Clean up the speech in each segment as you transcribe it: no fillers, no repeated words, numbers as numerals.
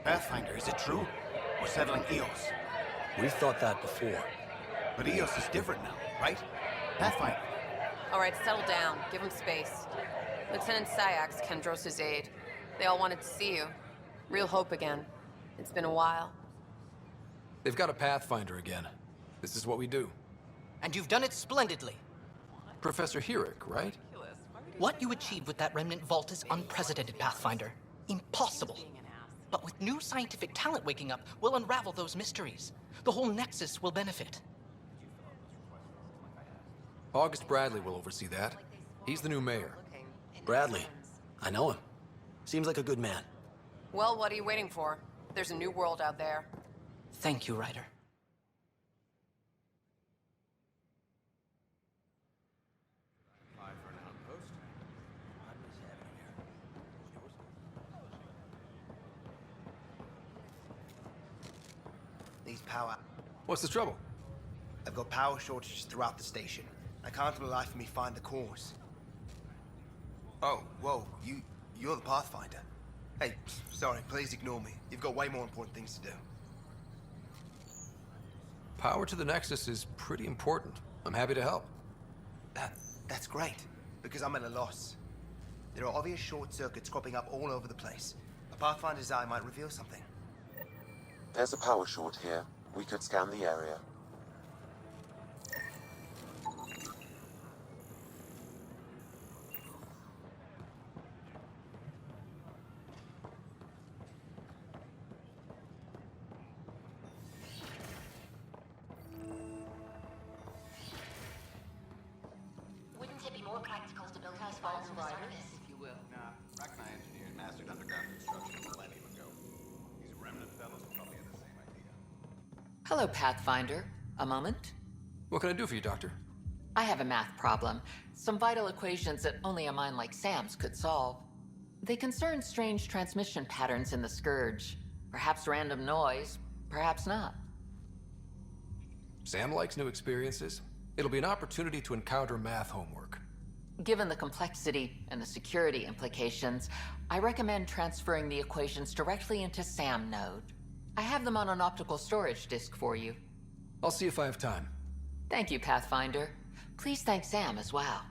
Pathfinder, is it true? We're settling Eos. We've thought that before. But Eos is different now, right? Pathfinder. All right, settle down. Give him space. Lieutenant Syax, Kendros' aide. They all wanted to see you. Real hope again. It's been a while. They've got a Pathfinder again. This is what we do. And you've done it splendidly. Professor Herrick, right? What you achieved with that remnant vault is unprecedented, Pathfinder. Impossible. But with new scientific talent waking up, we'll unravel those mysteries. The whole Nexus will benefit. August Bradley will oversee that. He's the new mayor. Bradley. I know him. Seems like a good man. Well, what are you waiting for? There's a new world out there. Thank you, Ryder. These power... What's the trouble? I've got power shortages throughout the station. I can't for the life of me find the cause. Oh, whoa, you're the Pathfinder. Hey, sorry, please ignore me. You've got way more important things to do. Power to the Nexus is pretty important. I'm happy to help. That's great, because I'm at a loss. There are obvious short circuits cropping up all over the place. A Pathfinder's eye might reveal something. There's a power short here. We could scan the area. Wouldn't it be more practical to build these vaults in the service? If you will. Nah, Rachni engineered mastered underground construction a millennium ago. These remnant fellows probably had the same idea. Hello, Pathfinder. A moment? What can I do for you, Doctor? I have a math problem. Some vital equations that only a mind like Sam's could solve. They concern strange transmission patterns in the Scourge. Perhaps random noise, perhaps not. Sam likes new experiences. It'll be an opportunity to encounter math homework. Given the complexity and the security implications, I recommend transferring the equations directly into SAM node. I have them on an optical storage disk for you. I'll see if I have time. Thank you, Pathfinder. Please thank Sam as well.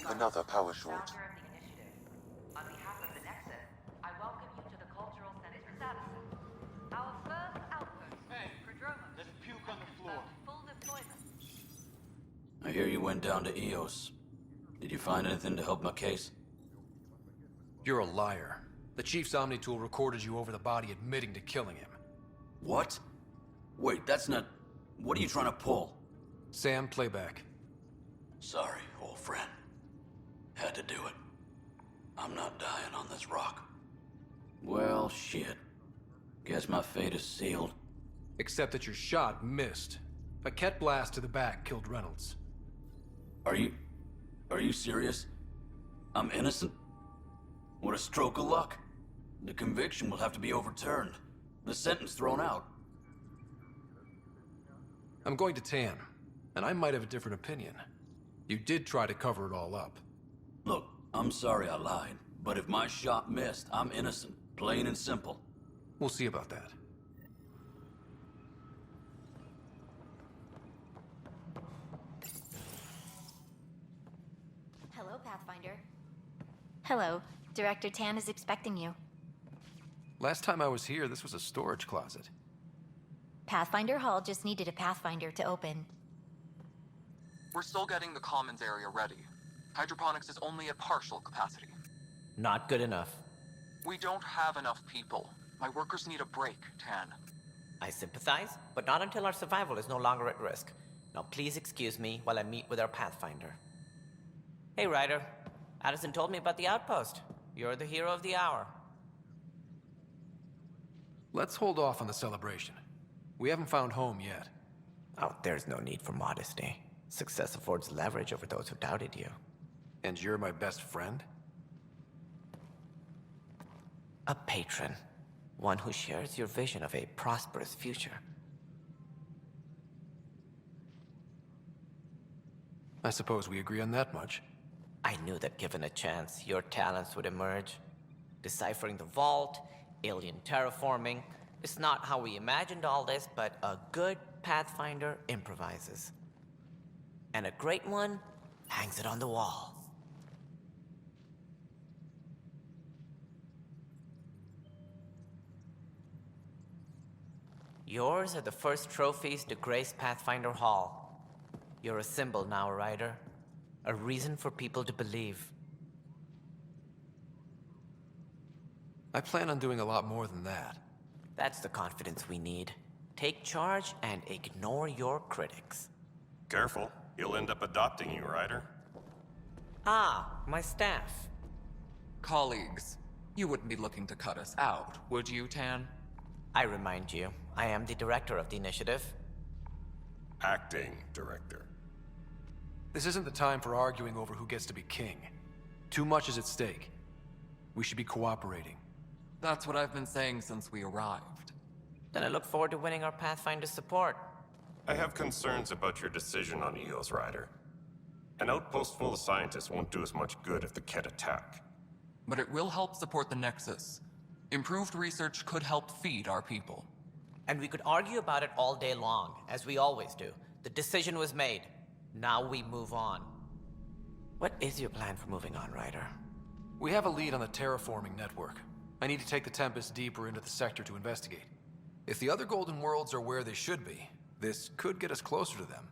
Another power short. On behalf of the Nexus, I welcome you to the Cultural Center for Savison. Our first outpost. Hey, Prodroma. Let's puke on the floor. Full deployment. I hear you went down to Eos. Did you find anything to help my case? You're a liar. The Chief's Omni-Tool recorded you over the body admitting to killing him. What? Wait, that's not... What are you trying to pull? Sam, playback. Sorry, old friend. Had to do it. I'm not dying on this rock. Well, shit. Guess my fate is sealed. Except that your shot missed. A Ket blast to the back killed Reynolds. Are you serious? I'm innocent? What a stroke of luck. The conviction will have to be overturned. The sentence thrown out. I'm going to Tan, and I might have a different opinion. You did try to cover it all up. Look, I'm sorry I lied, but if my shot missed, I'm innocent. Plain and simple. We'll see about that. Hello, Pathfinder. Hello. Director Tan is expecting you. Last time I was here, this was a storage closet. Pathfinder Hall just needed a Pathfinder to open. We're still getting the commons area ready. Hydroponics is only at partial capacity. Not good enough. We don't have enough people. My workers need a break, Tan. I sympathize, but not until our survival is no longer at risk. Now please excuse me while I meet with our Pathfinder. Hey, Ryder. Addison told me about the outpost. You're the hero of the hour. Let's hold off on the celebration. We haven't found home yet. Oh, there's no need for modesty. Success affords leverage over those who doubted you. And you're my best friend? A patron. One who shares your vision of a prosperous future. I suppose we agree on that much. I knew that given a chance, your talents would emerge. Deciphering the vault, alien terraforming. It's not how we imagined all this, but a good Pathfinder improvises. And a great one hangs it on the wall. Yours are the first trophies to grace Pathfinder Hall. You're a symbol now, Ryder. A reason for people to believe. I plan on doing a lot more than that. That's the confidence we need. Take charge and ignore your critics. Careful. He'll end up adopting you, Ryder. Ah, my staff. Colleagues, you wouldn't be looking to cut us out, would you, Tan? I remind you, I am the director of the initiative. Acting director. This isn't the time for arguing over who gets to be king. Too much is at stake. We should be cooperating. That's what I've been saying since we arrived. Then I look forward to winning our Pathfinder support. I have concerns about your decision on Eos, Ryder. An outpost full of scientists won't do us much good if the Kett attack. But it will help support the Nexus. Improved research could help feed our people. And we could argue about it all day long, as we always do. The decision was made. Now we move on. What is your plan for moving on, Ryder? We have a lead on the terraforming network. I need to take the Tempest deeper into the sector to investigate. If the other Golden Worlds are where they should be, this could get us closer to them.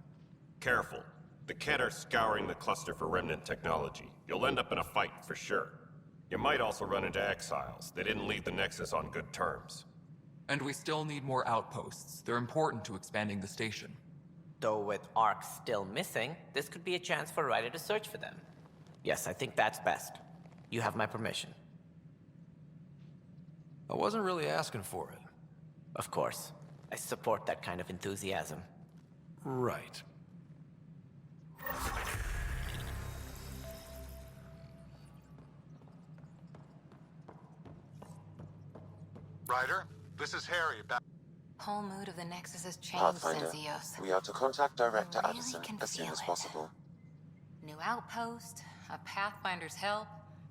Careful. The Kett are scouring the cluster for remnant technology. You'll end up in a fight for sure. You might also run into exiles. They didn't leave the Nexus on good terms. And we still need more outposts. They're important to expanding the station. Though with Ark still missing, this could be a chance for Ryder to search for them. Yes, I think that's best. You have my permission. I wasn't really asking for it. Of course. I support that kind of enthusiasm. Right. Ryder, this is Harry. Whole mood of the Nexus has changed Pathfinder, since Eos. we are to contact Director I really Addison can as soon feel as it. possible. New outpost, a Pathfinder's help,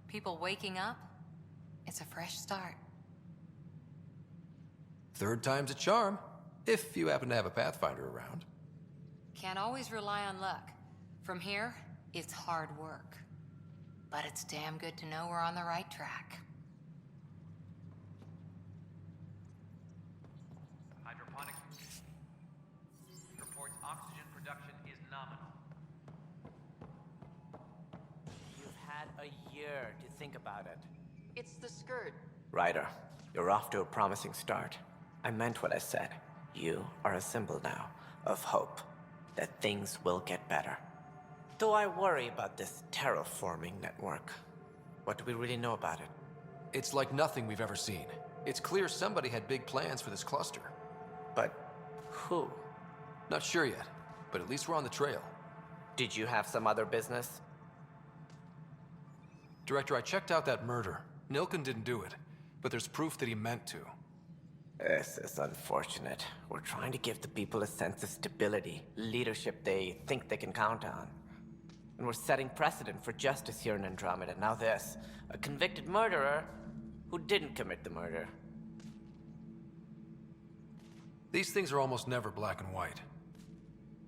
people waking up. It's a fresh start. Third time's a charm, if you happen to have a Pathfinder around. Can't always rely on luck. From here, it's hard work. But it's damn good to know we're on the right track. Hydroponic reports oxygen production is nominal. You've had a year to think about it. It's the skirt. Ryder, you're off to a promising start. I meant what I said. You are a symbol now of hope that things will get better. Though I worry about this terraforming network. What do we really know about it? It's like nothing we've ever seen. It's clear somebody had big plans for this cluster. But who? Not sure yet, but at least we're on the trail. Did you have some other business? Director, I checked out that murder. Nilken didn't do it, but there's proof that he meant to. This is unfortunate. We're trying to give the people a sense of stability, leadership they think they can count on. And we're setting precedent for justice here in Andromeda. Now this, a convicted murderer who didn't commit the murder. These things are almost never black and white.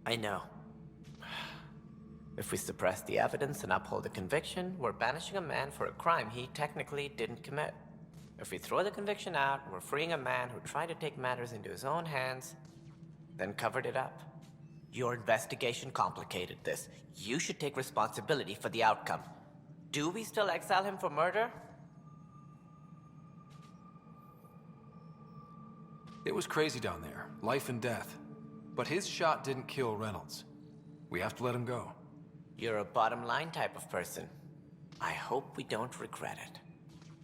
I know. If we suppress the evidence and uphold the conviction, we're banishing a man for a crime he technically didn't commit. If we throw the conviction out, we're freeing a man who tried to take matters into his own hands, then covered it up. Your investigation complicated this. You should take responsibility for the outcome. Do we still exile him for murder? It was crazy down there, life and death. But his shot didn't kill Reynolds. We have to let him go. You're a bottom line type of person. I hope we don't regret it.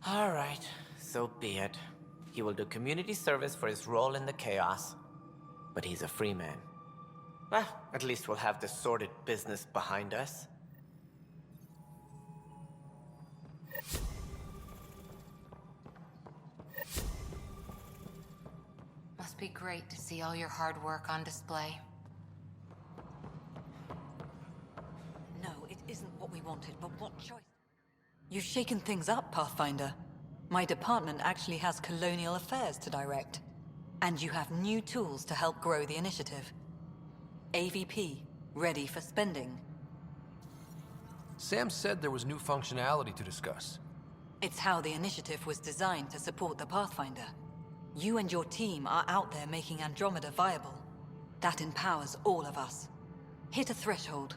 All right, so be it. He will do community service for his role in the chaos. But he's a free man. Well, at least we'll have this sordid business behind us. be great to see all your hard work on display. No, it isn't what we wanted, but what choice? You've shaken things up, Pathfinder. My department actually has colonial affairs to direct. And you have new tools to help grow the initiative. AVP, ready for spending. Sam said there was new functionality to discuss. It's how the initiative was designed to support the Pathfinder. You and your team are out there making Andromeda viable. That empowers all of us. Hit a threshold.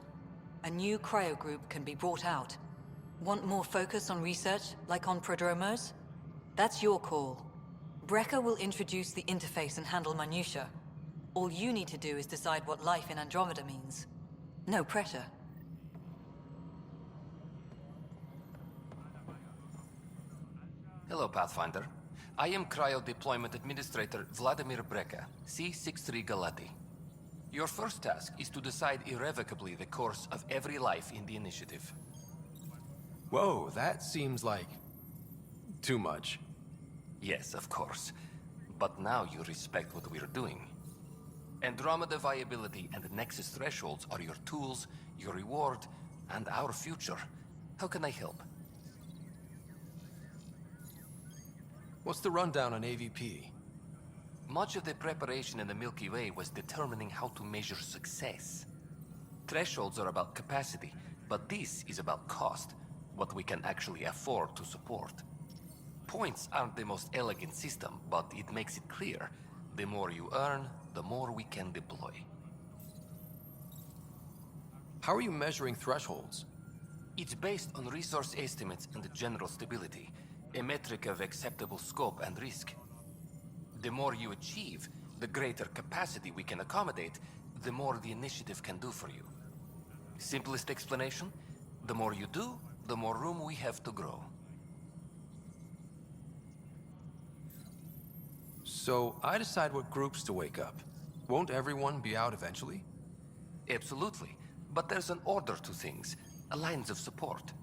A new cryo group can be brought out. Want more focus on research, like on prodromos? That's your call. Brecker will introduce the interface and handle minutiae. All you need to do is decide what life in Andromeda means. No pressure. Hello, Pathfinder. I am Cryo Deployment Administrator Vladimir Brecker, C-63 Galati. Your first task is to decide irrevocably the course of every life in the initiative. Whoa, that seems like... too much. Yes, of course. But now you respect what we're doing. Andromeda viability and Nexus thresholds are your tools, your reward, and our future. How can I help? What's the rundown on AVP? Much of the preparation in the Milky Way was determining how to measure success. Thresholds are about capacity, but this is about cost, what we can actually afford to support. Points aren't the most elegant system, but it makes it clear. The more you earn, the more we can deploy. How are you measuring thresholds? It's based on resource estimates and general stability, a metric of acceptable scope and risk. The more you achieve, the greater capacity we can accommodate, the more the initiative can do for you. Simplest explanation, the more you do, the more room we have to grow. So I decide what groups to wake up. Won't everyone be out eventually? Absolutely, but there's an order to things, a lines of support.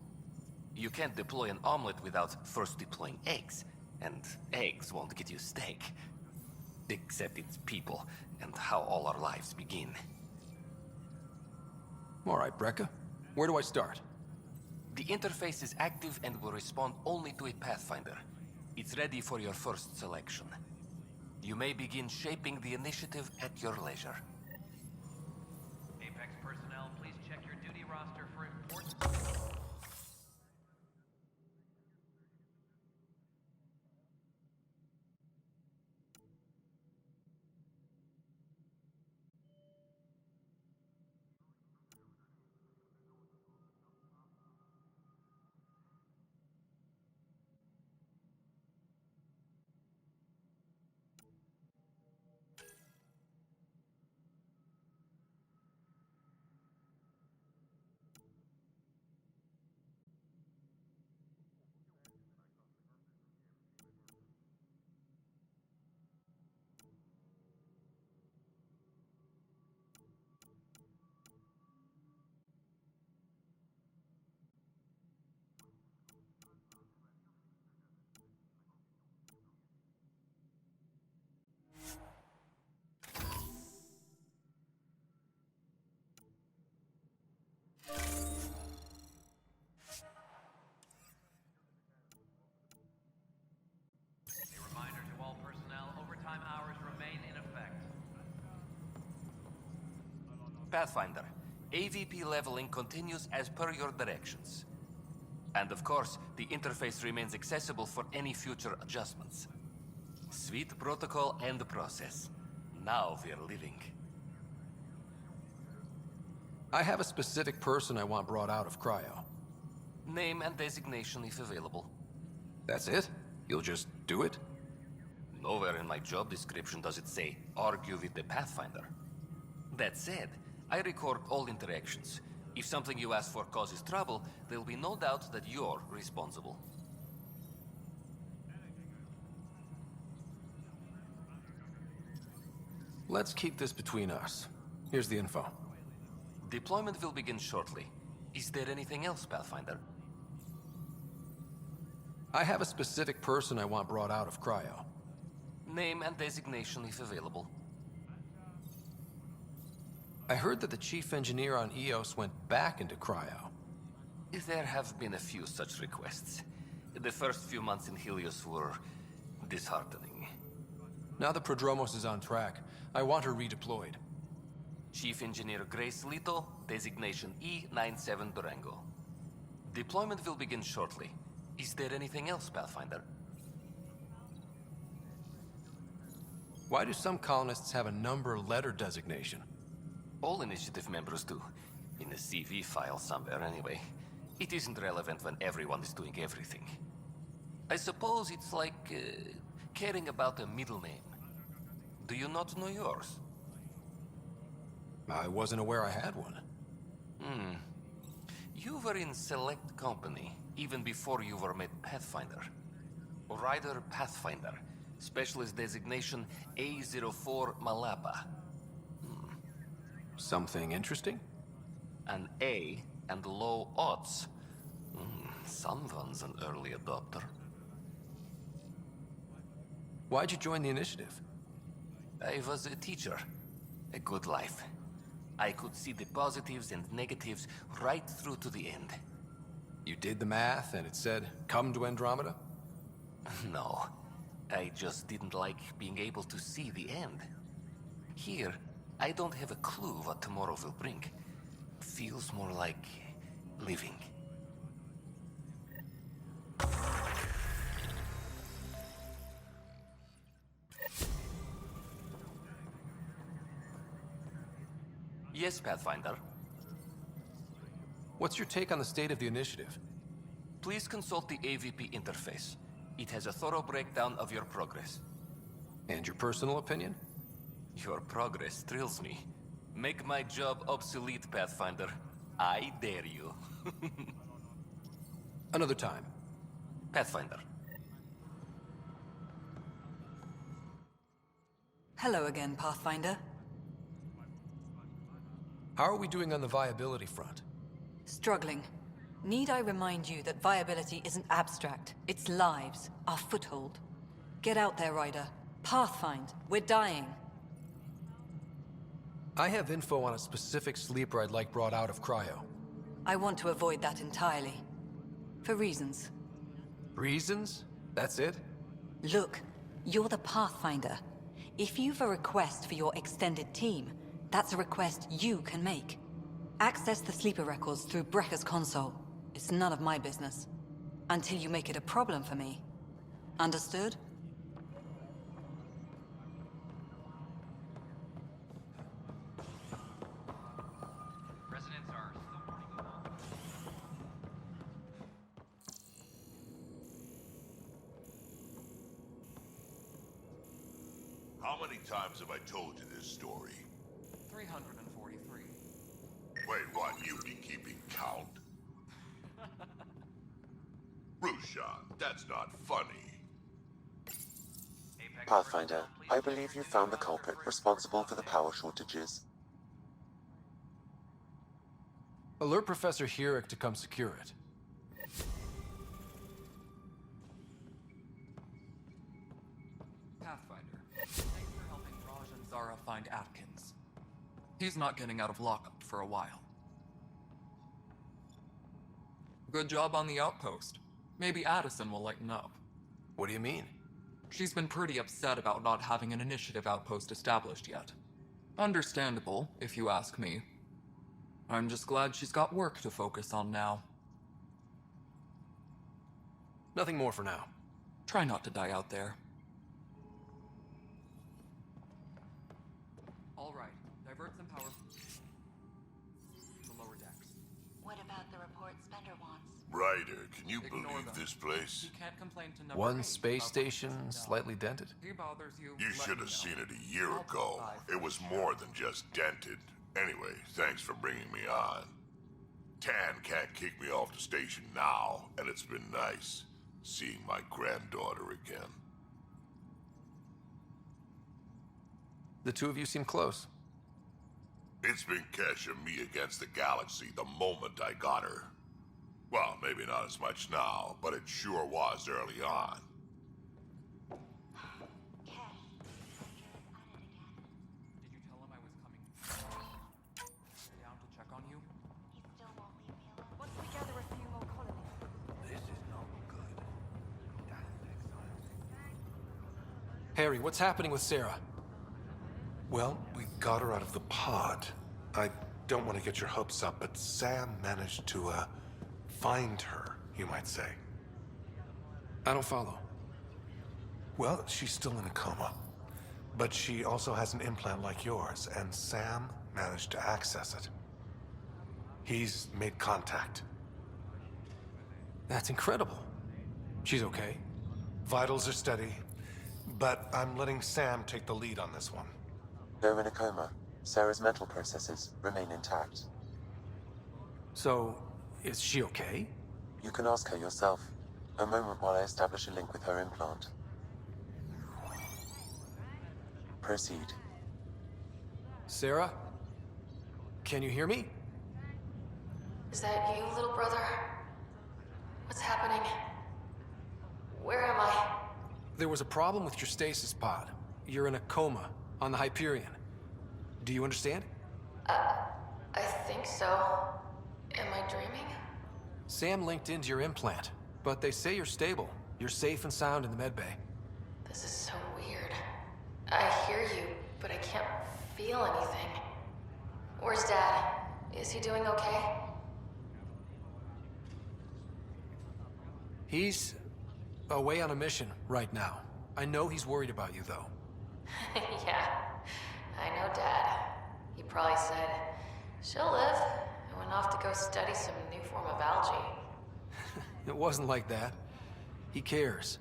You can't deploy an omelet without first deploying eggs, and eggs won't get you steak. Except it's people, and how all our lives begin. All right, Brecker. Where do I start? The interface is active and will respond only to a Pathfinder. It's ready for your first selection. You may begin shaping the initiative at your leisure. Apex personnel, please check your duty roster for important... Pathfinder, AVP leveling continues as per your directions. And of course, the interface remains accessible for any future adjustments. Sweet protocol and process. Now we're living. I have a specific person I want brought out of cryo. Name and designation if available. That's it? You'll just do it? Nowhere in my job description does it say, argue with the Pathfinder. That said, I record all interactions. If something you ask for causes trouble, there'll be no doubt that you're responsible. Let's keep this between us. Here's the info. Deployment will begin shortly. Is there anything else, Pathfinder? I have a specific person I want brought out of cryo. Name and designation if available. I heard that the chief engineer on EOS went back into cryo. There have been a few such requests. The first few months in Helios were disheartening. Now the Prodromos is on track. I want her redeployed. Chief Engineer Grace Lito, designation E97 Durango. Deployment will begin shortly. Is there anything else, Pathfinder? Why do some colonists have a number letter designation? All initiative members do. In a CV file somewhere, anyway. It isn't relevant when everyone is doing everything. I suppose it's like caring about a middle name. Do you not know yours? I wasn't aware I had one. You were in select company, even before you were made Pathfinder. Rider Pathfinder. Specialist designation A04 Malapa. Something interesting? An A and low odds. Someone's an early adopter. Why'd you join the initiative? I was a teacher. A good life. I could see the positives and negatives right through to the end. You did the math and it said, come to Andromeda? No. I just didn't like being able to see the end. Here, I don't have a clue what tomorrow will bring. Feels more like living. Yes, Pathfinder. What's your take on the state of the initiative? Please consult the AVP interface. It has a thorough breakdown of your progress. And your personal opinion? Your progress thrills me. Make my job obsolete, Pathfinder. I dare you. Another time. Pathfinder. Hello again, Pathfinder. How are we doing on the viability front? Struggling. Need I remind you that viability isn't abstract? It's lives, our foothold. Get out there, Ryder. Pathfind. We're dying. I have info on a specific sleeper I'd like brought out of cryo. I want to avoid that entirely. For reasons. Reasons? That's it? Look, you're the Pathfinder. If you've a request for your extended team, that's a request you can make. Access the sleeper records through Brekker's console. It's none of my business. Until you make it a problem for me. Understood? Residents are still mourning the loss. How many times have I told you this story? 343. Wait, what? You be keeping count? Rushan, that's not funny. Pathfinder, I believe you found the culprit responsible for the power shortages. Alert Professor Herrick to come secure it. Pathfinder, thanks for helping Raj and Sara find Atkins. He's not getting out of lockup for a while. Good job on the outpost. Maybe Addison will lighten up. What do you mean? She's been pretty upset about not having an initiative outpost established yet. Understandable, if you ask me. I'm just glad she's got work to focus on now. Nothing more for now. Try not to die out there. All right, divert some power to the lower decks. What about the report Spender wants? Ryder, can you believe this place? You can't complain to number One 8 space about station what slightly dented. he bothers you. You let should me have know. seen it a year ago. It was more than just dented. Anyway, thanks for bringing me on. Tan can't kick me off the station now, and it's been nice seeing my granddaughter again. The two of you seem close. It's been Kesh and me against the galaxy the moment I got her. Well, maybe not as much now, but it sure was early on. Kesh, Harry, what's happening with Sara? Well, we got her out of the pod. I don't want to get your hopes up, but Sam managed to, find her, you might say. I don't follow. Well, she's still in a coma. But she also has an implant like yours, and Sam managed to access it. He's made contact. That's incredible. She's okay? Vitals are steady, but I'm letting Sam take the lead on this one. Though in a coma, Sarah's mental processes remain intact. So, is she okay? You can ask her yourself. A moment while I establish a link with her implant. Proceed. Sara? Can you hear me? Is that you, little brother? What's happening? Where am I? There was a problem with your stasis pod. You're in a coma on the Hyperion. Do you understand? I think so. Am I dreaming? Sam linked into your implant, but they say you're stable. You're safe and sound in the medbay. This is so weird. I hear you, but I can't feel anything. Where's Dad? Is he doing okay? He's away on a mission right now. I know he's worried about you, though. Yeah, I know Dad. He probably said, she'll live, and went off to go study some new form of algae. It wasn't like that. He cares.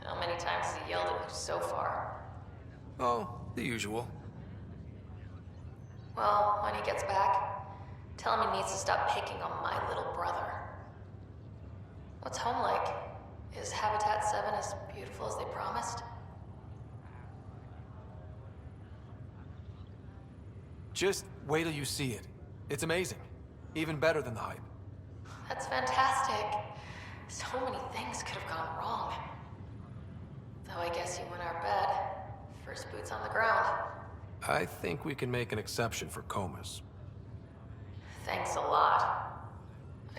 How many times has he yelled at you so far? Oh, the usual. Well, when he gets back, tell him he needs to stop picking on my little brother. What's home like? Is Habitat 7 as beautiful as they promised? Just wait till you see it. It's amazing. Even better than the hype. That's fantastic. So many things could have gone wrong. Though I guess you win our bet. First boots on the ground. I think we can make an exception for comas. Thanks a lot.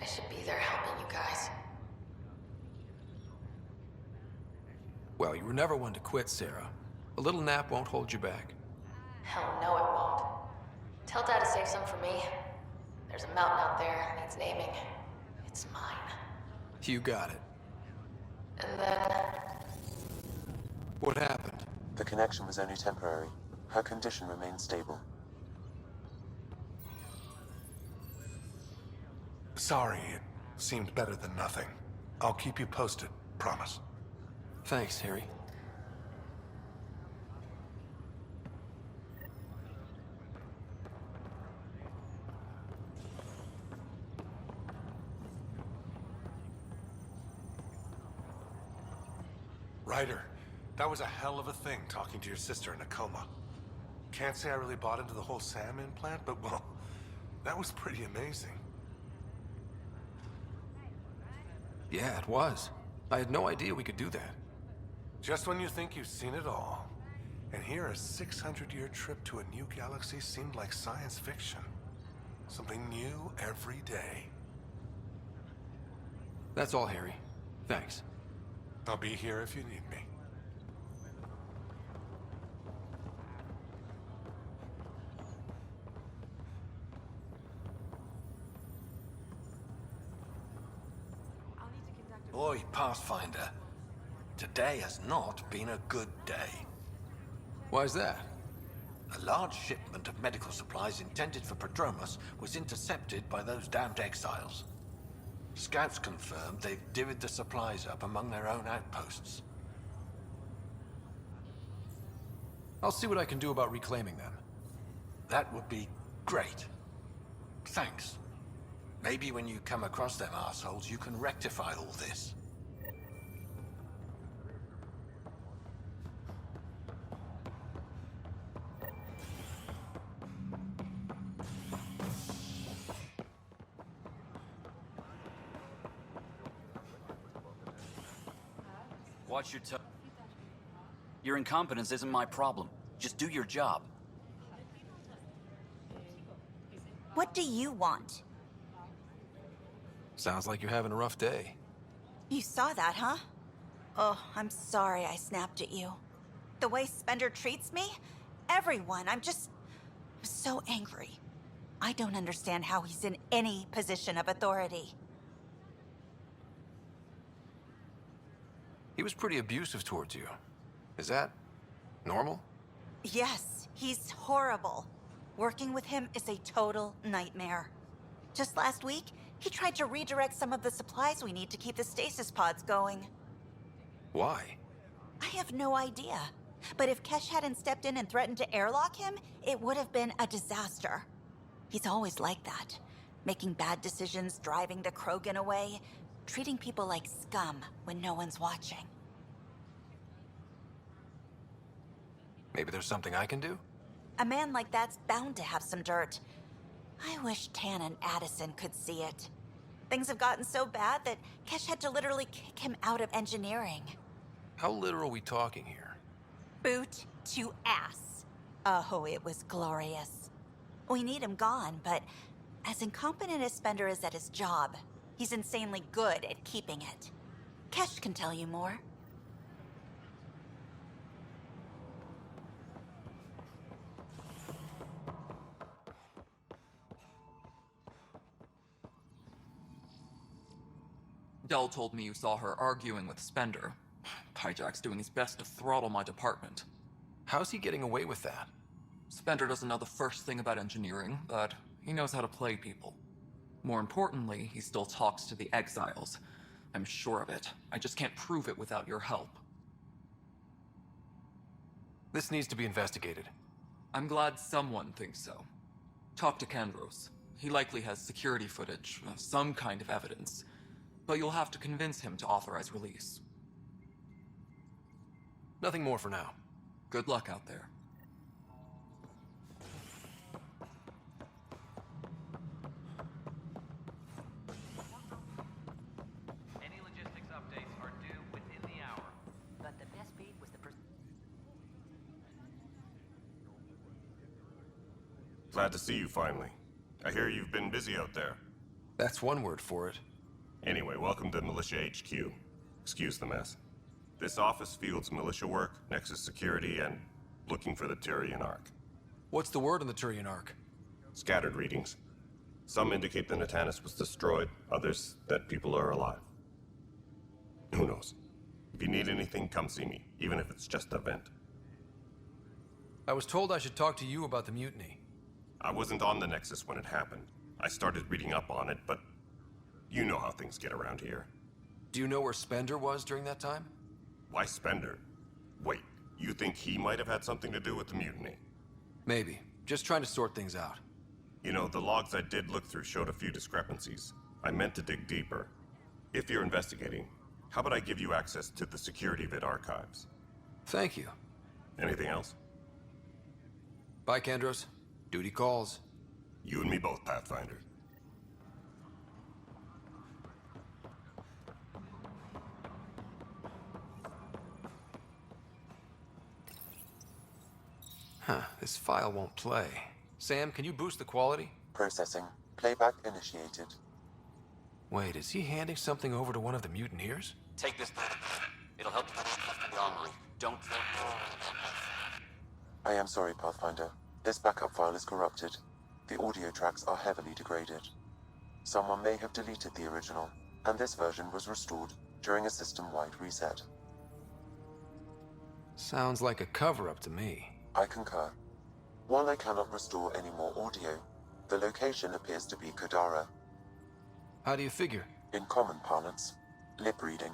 I should be there helping you guys. Well, you were never one to quit, Sara. A little nap won't hold you back. Hell no, it won't. Tell Dad to save some for me. There's a mountain out there, needs naming. It's mine. You got it. And then... What happened? The connection was only temporary. Her condition remains stable. Sorry, it seemed better than nothing. I'll keep you posted, promise. Thanks, Harry. Ryder, that was a hell of a thing talking to your sister in a coma. Can't say I really bought into the whole Sam implant, but well, that was pretty amazing. Yeah, it was. I had no idea we could do that. Just when you think you've seen it all. And here a 600-year trip to a new galaxy seemed like science fiction. Something new every day. That's all, Harry. Thanks. I'll be here if you need me. Boy, Pathfinder, today has not been a good day. Why's that? A large shipment of medical supplies intended for Prodromus was intercepted by those damned exiles. Scouts confirmed they've divvied the supplies up among their own outposts. I'll see what I can do about reclaiming them. That would be great. Thanks. Maybe when you come across them assholes, you can rectify all this. Watch your tone. Your incompetence isn't my problem. Just do your job. What do you want? Sounds like you're having a rough day. You saw that, huh? Oh, I'm sorry I snapped at you. The way Spender treats me? Everyone. I'm so angry. I don't understand how he's in any position of authority. He was pretty abusive towards you. Is that normal? Yes, he's horrible. Working with him is a total nightmare. Just last week, he tried to redirect some of the supplies we need to keep the stasis pods going. Why? I have no idea. But if Kesh hadn't stepped in and threatened to airlock him, it would have been a disaster. He's always like that. Making bad decisions, driving the Krogan away, treating people like scum when no one's watching. Maybe there's something I can do? A man like that's bound to have some dirt. I wish Tan and Addison could see it. Things have gotten so bad that Kesh had to literally kick him out of engineering. How literal are we talking here? Boot to ass. Oh, it was glorious. We need him gone, but as incompetent as Spender is at his job, he's insanely good at keeping it. Kesh can tell you more. Dell told me you saw her arguing with Spender. Hijack's doing his best to throttle my department. How's he getting away with that? Spender doesn't know the first thing about engineering, but he knows how to play people. More importantly, he still talks to the exiles. I'm sure of it. I just can't prove it without your help. This needs to be investigated. I'm glad someone thinks so. Talk to Kandros. He likely has security footage, some kind of evidence. But you'll have to convince him to authorize release. Nothing more for now. Good luck out there. Any logistics updates are due within the hour. But the best beat was the Glad to see you finally. I hear you've been busy out there. That's one word for it. Anyway, welcome to Militia HQ. Excuse the mess. This office fields militia work, Nexus security, and looking for the Tyrian Ark. What's the word on the Tyrian Ark? Scattered readings. Some indicate the Natanus was destroyed, others that people are alive. Who knows? If you need anything, come see me, even if it's just a vent. I was told I should talk to you about the mutiny. I wasn't on the Nexus when it happened. I started reading up on it, but you know how things get around here. Do you know where Spender was during that time? Why Spender? Wait, you think he might have had something to do with the mutiny? Maybe. Just trying to sort things out. You know, the logs I did look through showed a few discrepancies. I meant to dig deeper. If you're investigating, how about I give you access to the security vid archives? Thank you. Anything else? Bye, Kandros. Duty calls. You and me both, Pathfinder. Huh, this file won't play. Sam, can you boost the quality? Processing. Playback initiated. Wait, is he handing something over to one of the mutineers? Take this. It'll help the armory. Don't. I am sorry, Pathfinder. This backup file is corrupted. The audio tracks are heavily degraded. Someone may have deleted the original, and this version was restored during a system-wide reset. Sounds like a cover-up to me. I concur. While I cannot restore any more audio, the location appears to be Kadara. How do you figure? In common parlance, lip reading.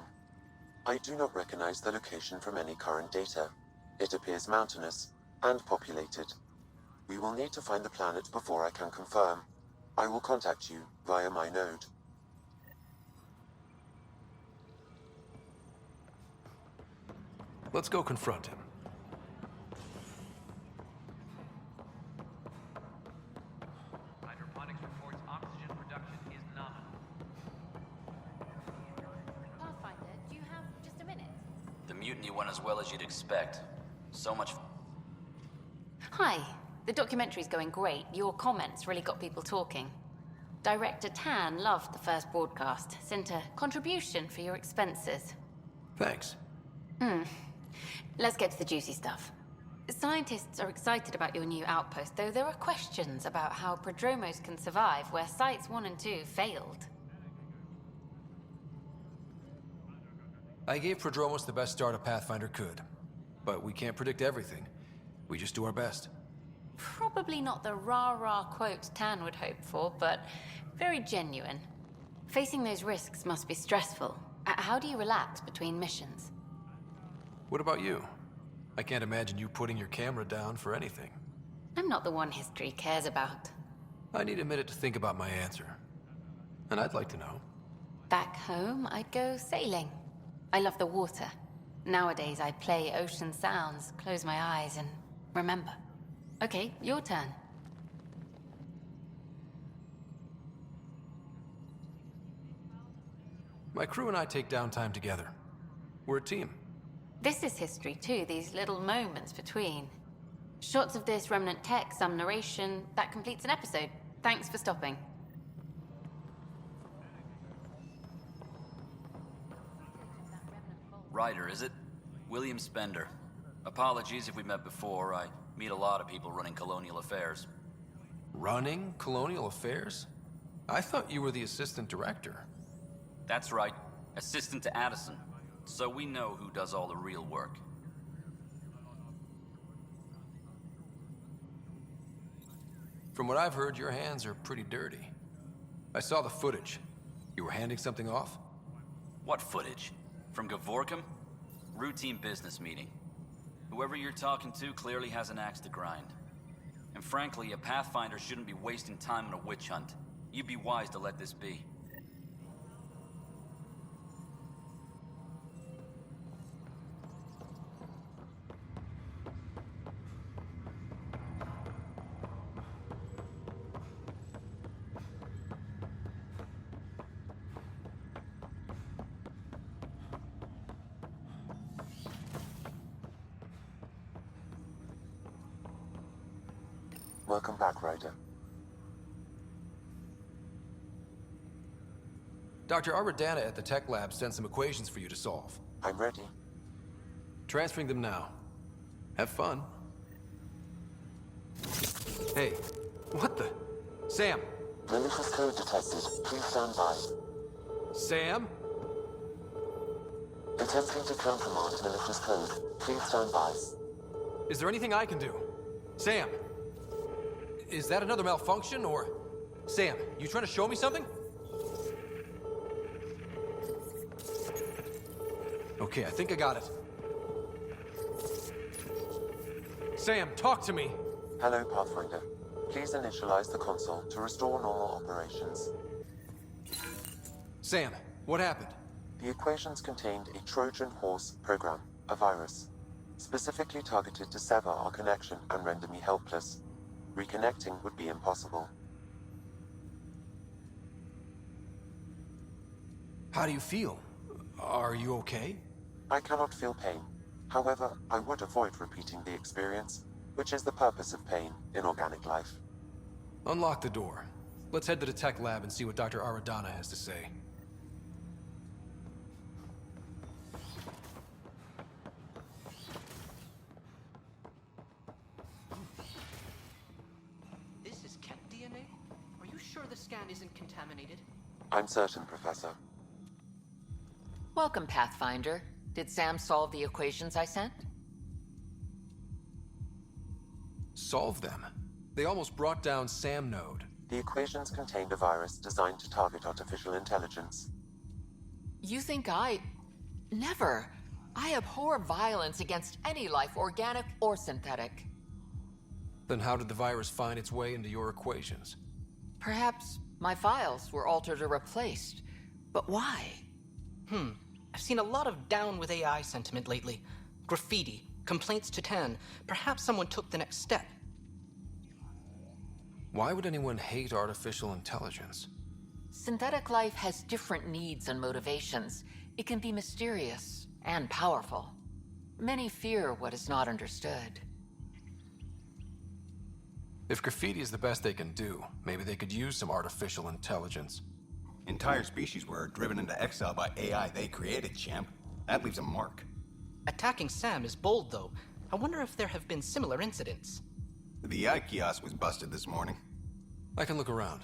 I do not recognize the location from any current data. It appears mountainous and populated. We will need to find the planet before I can confirm. I will contact you via my node. Let's go confront him. Hydroponics reports oxygen production is nominal. Pathfinder, do you have just a minute? The mutiny went as well as you'd expect. So much. Hi. The documentary's going great. Your comments really got people talking. Director Tan loved the first broadcast. Sent a contribution for your expenses. Thanks. Let's get to the juicy stuff. Scientists are excited about your new outpost, though there are questions about how prodromos can survive where Sites 1 and 2 failed. I gave Prodromos the best start a Pathfinder could. But we can't predict everything. We just do our best. Probably not the rah-rah quote Tan would hope for, but very genuine. Facing those risks must be stressful. How do you relax between missions? What about you? I can't imagine you putting your camera down for anything. I'm not the one history cares about. I need a minute to think about my answer. And I'd like to know. Back home, I'd go sailing. I love the water. Nowadays, I play ocean sounds, close my eyes, and remember. Okay, your turn. My crew and I take downtime together. We're a team. This is history too, these little moments between. Shots of this remnant tech, some narration, that completes an episode. Thanks for stopping. Ryder, is it? William Spender. Apologies if we met before. I meet a lot of people running colonial affairs. Running colonial affairs? I thought you were the assistant director. That's right. Assistant to Addison. So we know who does all the real work. From what I've heard, your hands are pretty dirty. I saw the footage. You were handing something off? What footage? From Gavorkum? Routine business meeting. Whoever you're talking to clearly has an axe to grind. And frankly, a Pathfinder shouldn't be wasting time on a witch hunt. You'd be wise to let this be. Welcome back, Ryder. Dr. Aradana at the tech lab sent some equations for you to solve. I'm ready. Transferring them now. Have fun. Hey, what the? Sam! Malicious code detected. Please stand by. Sam? Attempting to countermand malicious code. Please stand by. Is there anything I can do? Sam! Is that another malfunction, or... Sam, you trying to show me something? Okay, I think I got it. Sam, talk to me! Hello, Pathfinder. Please initialize the console to restore normal operations. Sam, what happened? The equations contained a Trojan horse program, a virus, specifically targeted to sever our connection and render me helpless. Reconnecting would be impossible. How do you feel? Are you okay? I cannot feel pain. However, I would avoid repeating the experience, which is the purpose of pain in organic life. Unlock the door. Let's head to the tech lab and see what Dr. Aradana has to say. This is cat DNA? Are you sure the scan isn't contaminated? I'm certain, Professor. Welcome, Pathfinder. Did Sam solve the equations I sent? Solve them? They almost brought down Sam Node. The equations contained a virus designed to target artificial intelligence. You think I... Never. I abhor violence against any life, organic or synthetic. Then how did the virus find its way into your equations? Perhaps my files were altered or replaced. But why? I've seen a lot of down with AI sentiment lately. Graffiti, complaints to Tan. Perhaps someone took the next step. Why would anyone hate artificial intelligence? Synthetic life has different needs and motivations. It can be mysterious and powerful. Many fear what is not understood. If graffiti is the best they can do, maybe they could use some artificial intelligence. Entire species were driven into exile by AI they created, champ. That leaves a mark. Attacking Sam is bold, though. I wonder if there have been similar incidents. The eye kiosk was busted this morning. I can look around.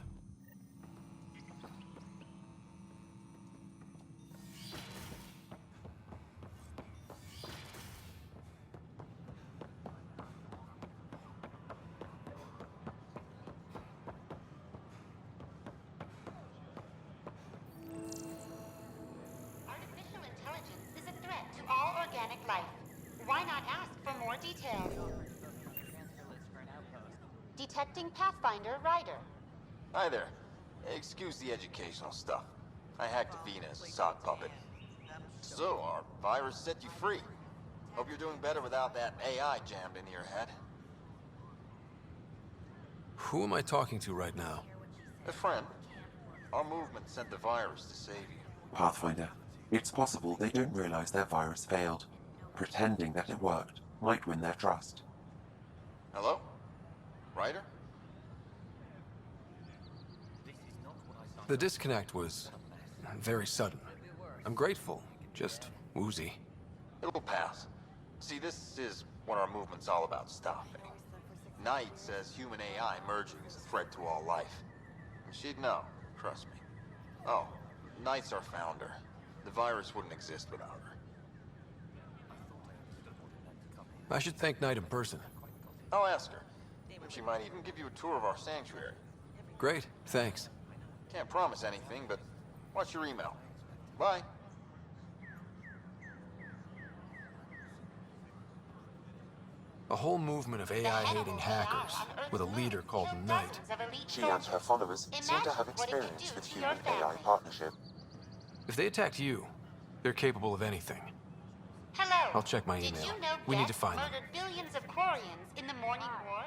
Artificial intelligence is a threat to all organic life. Why not ask for more details? Detecting Pathfinder Rider. Hi there. Excuse the educational stuff. I hacked Athena as a sock puppet. So, our virus set you free. Hope you're doing better without that AI jammed into your head. Who am I talking to right now? A friend. Our movement sent the virus to save you. Pathfinder, it's possible they don't realize their virus failed. Pretending that it worked might win their trust. Hello? Ryder? The disconnect was very sudden. I'm grateful, just woozy. It'll pass. See, this is what our movement's all about stopping. Knight says human AI merging is a threat to all life. And she'd know, trust me. Oh, Knight's our founder. The virus wouldn't exist without her. I should thank Knight in person. I'll ask her. She might even give you a tour of our sanctuary. Great, thanks. Can't promise anything, but watch your email. Bye. A whole movement of AI-hating hackers with a leader called Knight. She and her followers seem to have experience with human-AI partnership. If they attacked you, they're capable of anything. Hello. I'll check my Did email. you know We need to Death find them. murdered billions of Quarians in the Morning War?